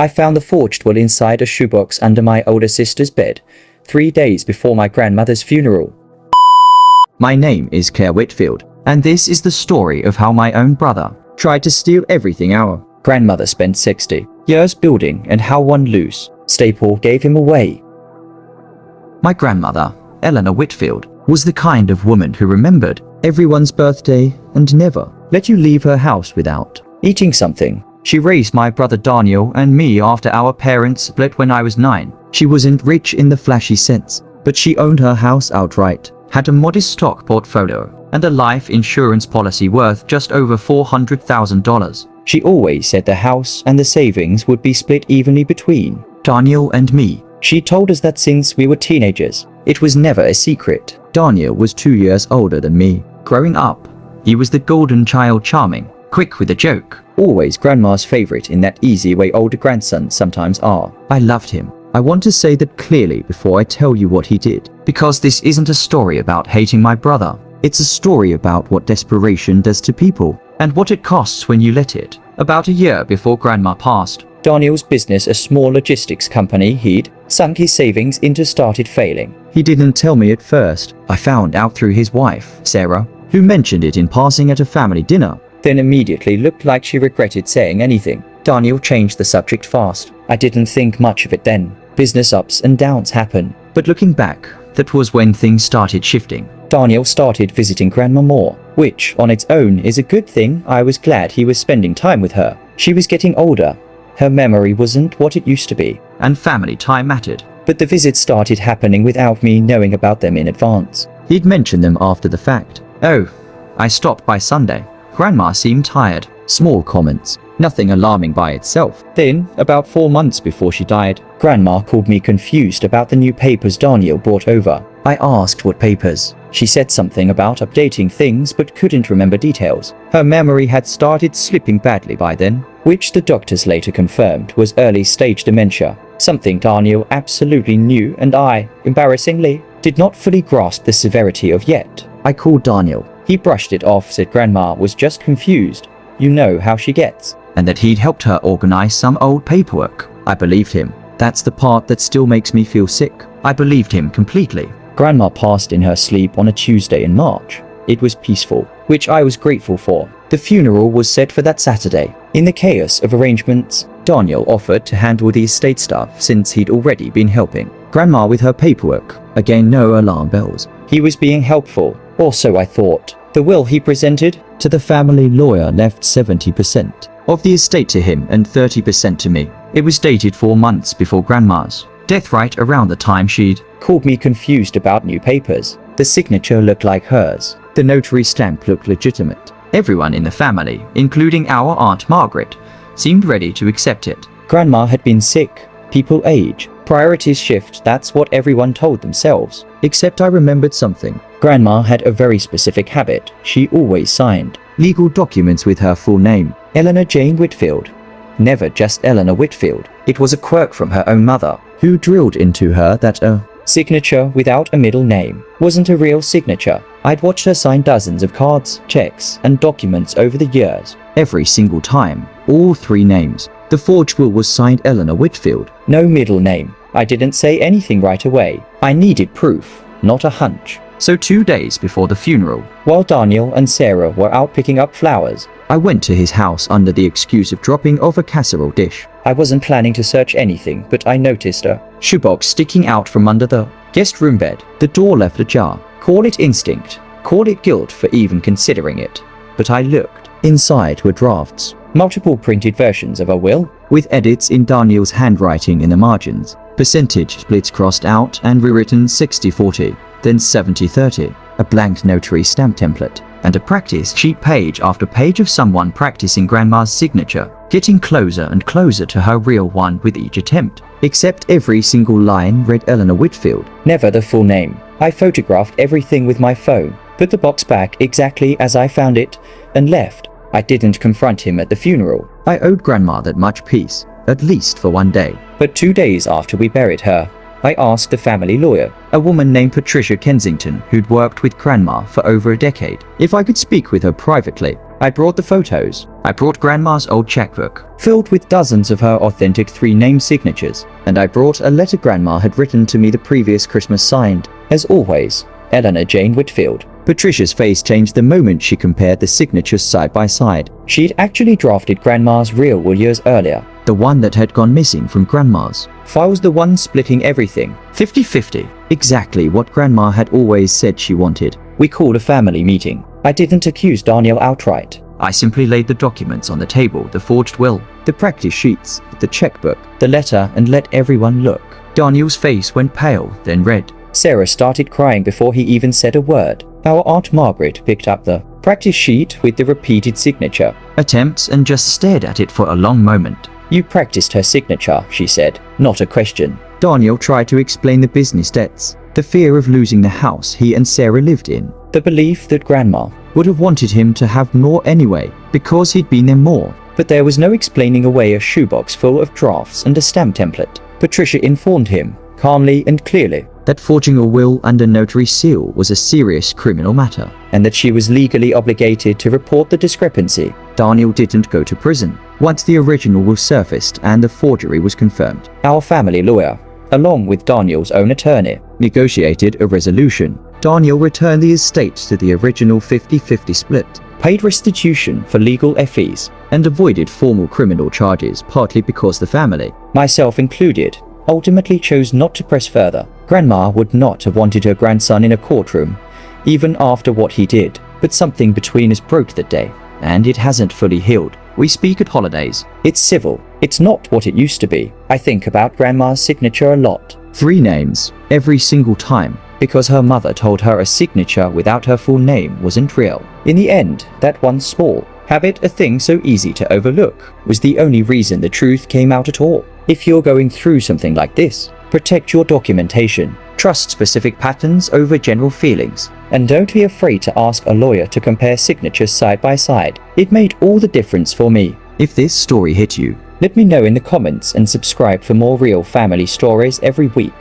I found the forged will inside a shoebox under my older sister's bed, 3 days before my grandmother's funeral. My name is Claire Whitfield, and this is the story of how my own brother tried to steal everything our Grandmother spent 60 years building and how one loose staple gave him away. My grandmother, Eleanor Whitfield, was the kind of woman who remembered everyone's birthday and never let you leave her house without Eating something. She raised my brother Daniel and me after our parents split when I was 9. She wasn't rich in the flashy sense, but she owned her house outright, had a modest stock portfolio, and a life insurance policy worth just over $400,000. She always said the house and the savings would be split evenly between Daniel and me. She told us that since we were teenagers. It was never a secret. Daniel was 2 years older than me. Growing up, he was the golden child, charming, quick with a joke. Always grandma's favorite in that easy way older grandsons sometimes are. I loved him. I want to say that clearly before I tell you what he did, because this isn't a story about hating my brother. It's a story about what desperation does to people, and what it costs when you let it. About a year before Grandma passed, Daniel's business, a small logistics company he'd sunk his savings into, started failing. He didn't tell me at first. I found out through his wife, Sarah, who mentioned it in passing at a family dinner. Then immediately looked like she regretted saying anything. Daniel changed the subject fast. I didn't think much of it then. Business ups and downs happen. But looking back, that was when things started shifting. Daniel started visiting Grandma more, which on its own is a good thing. I was glad he was spending time with her. She was getting older. Her memory wasn't what it used to be. And family time mattered. But the visits started happening without me knowing about them in advance. He'd mention them after the fact. Oh, I stopped by Sunday. Grandma seemed tired. Small comments. Nothing alarming by itself. Then, about 4 months before she died, Grandma called me confused about the new papers Daniel brought over. I asked what papers. She said something about updating things but couldn't remember details. Her memory had started slipping badly by then, which the doctors later confirmed was early stage dementia. Something Daniel absolutely knew and I, embarrassingly, did not fully grasp the severity of yet. I called Daniel. He brushed it off, said Grandma was just confused. You know how she gets. And that he'd helped her organize some old paperwork. I believed him. That's the part that still makes me feel sick. I believed him completely. Grandma passed in her sleep on a Tuesday in March. It was peaceful, which I was grateful for. The funeral was set for that Saturday. In the chaos of arrangements, Daniel offered to handle the estate stuff since he'd already been helping Grandma with her paperwork. Again, no alarm bells. He was being helpful. Also, I thought. The will he presented to the family lawyer left 70% of the estate to him and 30% to me. It was dated 4 months before Grandma's death, right around the time she'd called me confused about new papers. The signature looked like hers. The notary stamp looked legitimate. Everyone in the family, including our Aunt Margaret, seemed ready to accept it. Grandma had been sick. People age. Priorities shift. That's what everyone told themselves. Except I remembered something. Grandma had a very specific habit. She always signed legal documents with her full name. Eleanor Jane Whitfield. Never just Eleanor Whitfield. It was a quirk from her own mother, who drilled into her that a signature without a middle name wasn't a real signature. I'd watched her sign dozens of cards, checks, and documents over the years. Every single time, all 3 names. The forged will was signed Eleanor Whitfield. No middle name. I didn't say anything right away. I needed proof, not a hunch. So 2 days before the funeral, while Daniel and Sarah were out picking up flowers, I went to his house under the excuse of dropping off a casserole dish. I wasn't planning to search anything, but I noticed a shoebox sticking out from under the guest room bed. The door left ajar. Call it instinct, call it guilt for even considering it. But I looked. Inside were drafts. Multiple printed versions of a will, with edits in Daniel's handwriting in the margins. Percentage splits crossed out and rewritten 60-40, then 70-30. A blank notary stamp template. And a practice sheet, page after page of someone practicing Grandma's signature, getting closer and closer to her real one with each attempt. Except every single line read Eleanor Whitfield. Never the full name. I photographed everything with my phone, put the box back exactly as I found it, and left. I didn't confront him at the funeral. I owed Grandma that much peace, at least for 1 day. But 2 days after we buried her, I asked the family lawyer, a woman named Patricia Kensington who'd worked with Grandma for over a decade, if I could speak with her privately. I brought the photos. I brought Grandma's old checkbook, filled with dozens of her authentic 3-name signatures, and I brought a letter Grandma had written to me the previous Christmas signed, as always, Eleanor Jane Whitfield. Patricia's face changed the moment she compared the signatures side by side. She'd actually drafted Grandma's real will years earlier. The one that had gone missing from Grandma's files, the one splitting everything 50-50, exactly what Grandma had always said she wanted. We called a family meeting. I didn't accuse Daniel outright. I simply laid the documents on the table, the forged will, the practice sheets, the checkbook, the letter, and let everyone look. Daniel's face went pale, then red. Sarah started crying before he even said a word. Our Aunt Margaret picked up the practice sheet with the repeated signature attempts and just stared at it for a long moment. You practiced her signature, she said, not a question. Daniel tried to explain the business debts, the fear of losing the house he and Sarah lived in, the belief that Grandma would have wanted him to have more anyway, because he'd been there more. But there was no explaining away a shoebox full of drafts and a stamp template. Patricia informed him, calmly and clearly, that forging a will under notary seal was a serious criminal matter, and that she was legally obligated to report the discrepancy. Daniel didn't go to prison once the original will surfaced and the forgery was confirmed. Our family lawyer, along with Daniel's own attorney, negotiated a resolution. Daniel returned the estate to the original 50-50 split, paid restitution for legal fees, and avoided formal criminal charges, partly because the family, myself included, ultimately chose not to press further. Grandma would not have wanted her grandson in a courtroom, even after what he did, but something between us broke that day, and it hasn't fully healed. We speak at holidays. It's civil. It's not what it used to be. I think about Grandma's signature a lot. 3 names, every single time, because her mother told her a signature without her full name wasn't real. In the end, that one small habit, a thing so easy to overlook, was the only reason the truth came out at all. If you're going through something like this, protect your documentation, trust specific patterns over general feelings, and don't be afraid to ask a lawyer to compare signatures side by side. It made all the difference for me. If this story hit you, let me know in the comments and subscribe for more real family stories every week.